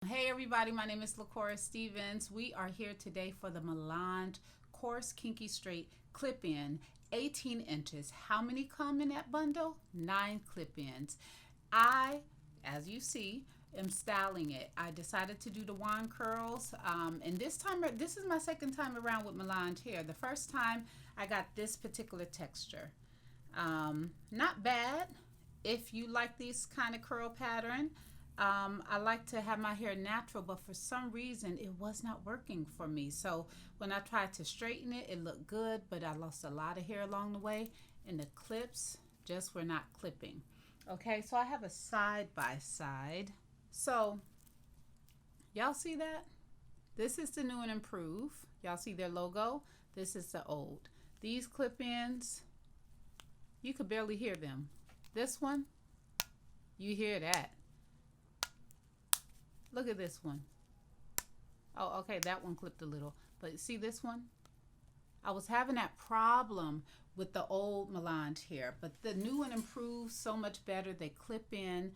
Hey everybody, my name is Coarse Stevens. We are here today for the Melanj Coarse Kinky Straight clip-in, 18 inches. How many come in that bundle? 9 clip-ins. As you see, am styling it. I decided to do the wand curls, and this is my second time around with Melanj hair. The first time I got this particular texture. Not bad if you like this kind of curl pattern. I like to have my hair natural, but for some reason it was not working for me. So when I tried to straighten it, it looked good, but I lost a lot of hair along the way, and the clips just were not clipping. Okay, so I have a side by side. So y'all see that? This is the new and improved. Y'all see their logo? This is the old. These clip-ins, you could barely hear them. This one, you hear that. Look at this one. Oh, okay, that one clipped a little. But see this one? I was having that problem with the old Melanj hair, but the new and improved so much better. They clip in.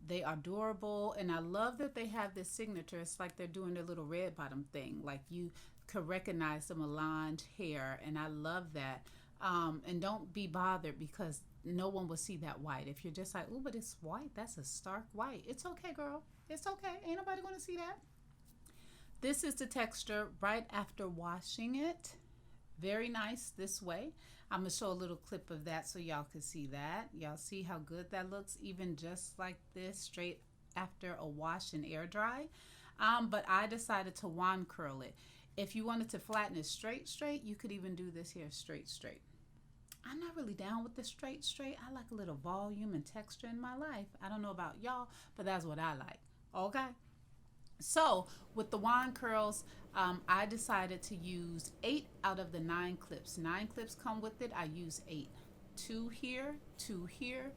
They are durable, and I love that they have this signature. It's like they're doing their little red bottom thing. Like you could recognize the Melanj hair, and I love that. And don't be bothered because no one will see that white. If you're just like, oh, but it's white, that's a stark white. It's okay, girl. It's okay. Ain't nobody going to see that. This is the texture right after washing it. Very nice this way. I'm going to show a little clip of that so y'all can see that. Y'all see how good that looks, even just like this, straight after a wash and air dry. But I decided to wand curl it. If you wanted to flatten it straight, you could even do this here straight. I'm not really down with the straight. I like a little volume and texture in my life. I don't know about y'all, but that's what I like. Okay. So with the wand curls, I decided to use 8 out of the 9 clips. 9 clips come with it. I use 8. 2 here, 2 here.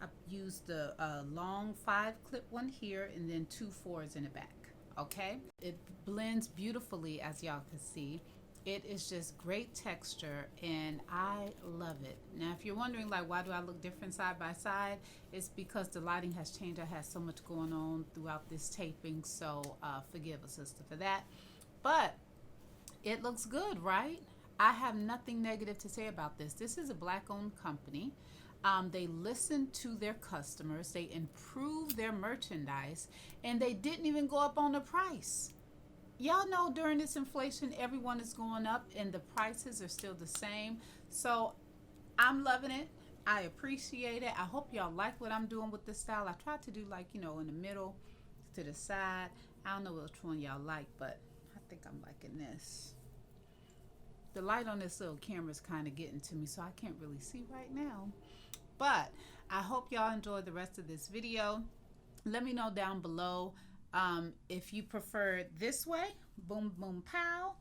I used the long 5 clip one here, and then 2 4s in the back. Okay. It blends beautifully, as y'all can see. It is just great texture, and I love it. Now, if you're wondering, like, why do I look different side by side? It's because the lighting has changed. I had so much going on throughout this taping, so forgive us, sister, for that. But it looks good, right? I have nothing negative to say about this. This is a Black-owned company. They listen to their customers. They improve their merchandise, and they didn't even go up on the price. Y'all know during this inflation, everyone is going up and the prices are still the same. So I'm loving it. I appreciate it. I hope y'all like what I'm doing with this style. I tried to do, like, you know, in the middle to the side. I don't know which one y'all like, but I think I'm liking this. The light on this little camera is kind of getting to me, so I can't really see right now. But I hope y'all enjoy the rest of this video. Let me know down below if you prefer it this way, boom boom pow,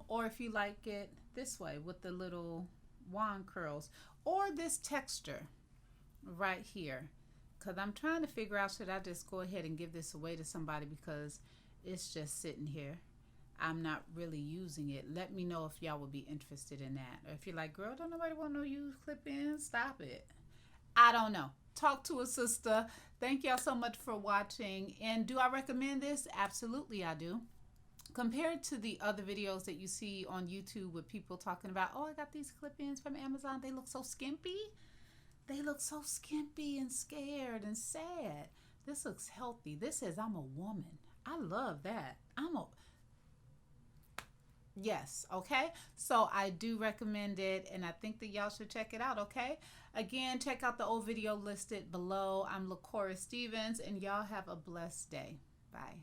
or if you like it this way with the little wand curls, or this texture right here, because I'm trying to figure out, should I just go ahead and give this away to somebody because it's just sitting here. I'm not really using it. Let me know if y'all would be interested in that, or if you're like, girl, don't nobody want no use clip-ins, stop it. I don't know. Talk to a sister. Thank y'all so much for watching. And do I recommend this? Absolutely I do. Compared to the other videos that you see on YouTube with people talking about, oh, I got these clip-ins from Amazon, they look so skimpy. They look so skimpy and scared and sad. This looks healthy. This says I'm a woman. I love that. Yes, okay? So I do recommend it, and I think that y'all should check it out, okay? Again, check out the old video listed below. I'm Coarse Stevens, and y'all have a blessed day. Bye.